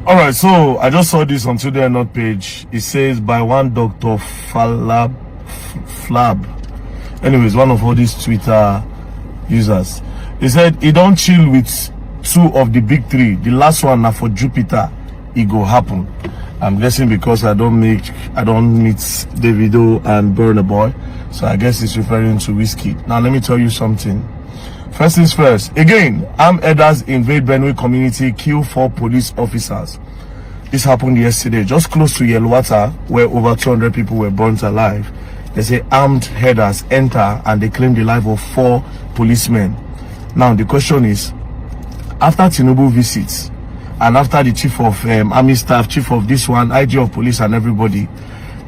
All right, so I just saw this on Today Not page. It says by one Dr. Flab. Anyways, one of all these Twitter users. He said he don't chill with two of the big three. The last one now for Jupiter, it go happen. I'm guessing because I don't meet Davido and Burna Boy, so I guess it's referring to whiskey. Now let me tell you something. First things first. Again, armed herders invade Benue community, kill 4 police officers. This happened yesterday, just close to Yelwata, where over 200 people were burnt alive. They say armed herders enter and they claim the life of 4 policemen. Now the question is, after Tinubu visits, and after the chief of army staff, chief of this one, IG of police and everybody,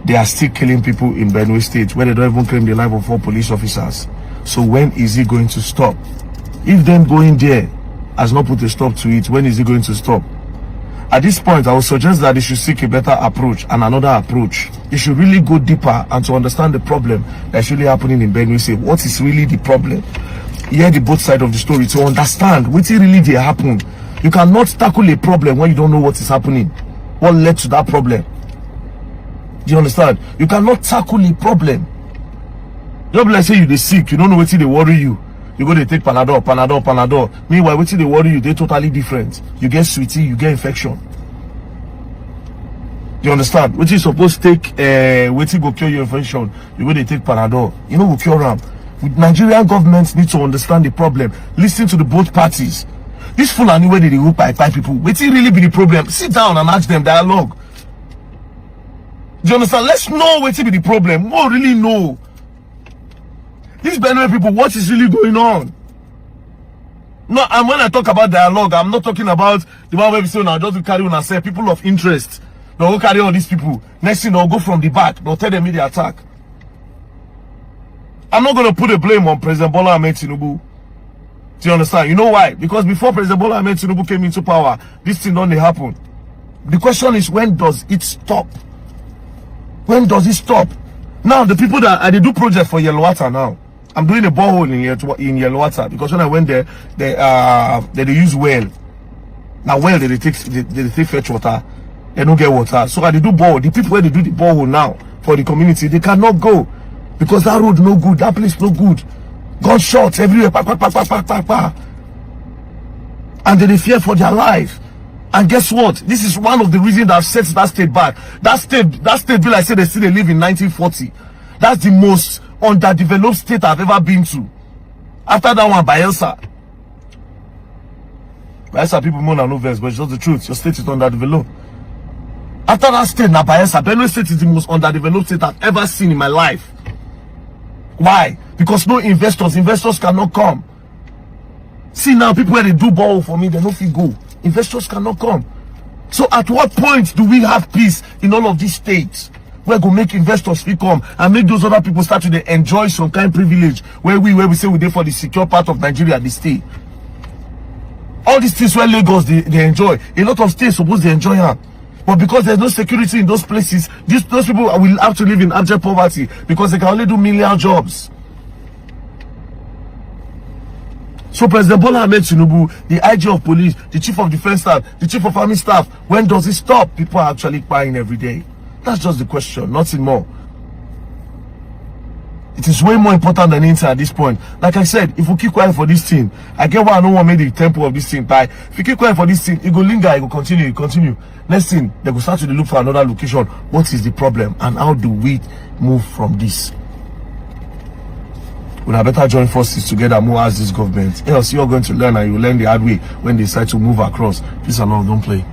they are still killing people in Benue State where they don't even claim the life of 4 police officers. So when is he going to stop? If them going there has not put a stop to it, when is he going to stop? At this point, I would suggest that they should seek a better approach and another approach. They should really go deeper and to understand the problem that's really happening in Benue State. What is really the problem? Hear the both sides of the story to understand what really did happen. You cannot tackle a problem when you don't know what is happening. What led to that problem? Do you understand? You cannot tackle a problem. Don't be like say you're sick, you don't know what they worry you. You go to take Panadol. Meanwhile, what they worry you, they're totally different. You get sweetie, you get infection. You understand? What you supposed to take, what you go cure your infection, you go to take Panadol. You know, we cure them. Nigerian government needs to understand the problem. Listen to the both parties. This fool and where they go by people. What really be the problem? Sit down and ask them dialogue. Do you understand? Let's know what be the problem. We don't really know. These Benue people, what is really going on? No, and when I talk about dialogue, I'm not talking about the one where we say, now just carry on and say people of interest. They'll go carry on these people. Next thing, they'll go from the back. They'll tell them the attack. I'm not going to put the blame on President Bola Ahmed Tinubu. Do you understand? You know why? Because before President Bola Ahmed Tinubu came into power, this thing don't happen. The question is, when does it stop? When does it stop? Now, the people that they do project for Yelwata now. I'm doing a borehole in Yelwata because when I went there, they use well. Now, well, they take fetch water. They don't get water. So I do borehole. The people where they do the borehole now for the community, they cannot go because that road no good. That place no good. Gunshots everywhere. And they fear for their life. And guess what? This is one of the reasons that sets that state back. That state bill I said they still live in 1940. That's the most underdeveloped state I've ever been to. After that one, Bayelsa. Bayelsa people more than no verse, but it's just the truth. Your state is underdeveloped. After that state, now Bayelsa, Benue State is the most underdeveloped state I've ever seen in my life. Why? Because no investors cannot come. See now, people where they do borrow for me, they don't feel go. Investors cannot come. So at what point do we have peace in all of these states? Where go make investors feel come and make those other people start to enjoy some kind of privilege where we say we're there for the secure part of Nigeria, they stay. All these things where Lagos they enjoy. A lot of states supposed to enjoy them. But because there's no security in those places, those people will have to live in abject poverty because they can only do menial jobs. So President Bola Ahmed Tinubu, the IG of police, the chief of defense staff, the chief of army staff, when does it stop? People are actually crying every day. That's just the question, nothing more. It is way more important than anything at this point. Like I said, if we keep quiet for this thing, I get why I don't want to make the tempo of this thing die. If you keep quiet for this thing, it will linger, it will continue. Next thing, they will start to look for another location. What is the problem and how do we move from this? We had better join forces together, move as this government. Else you're going to learn and you learn the hard way when they decide to move across. This and all, don't play.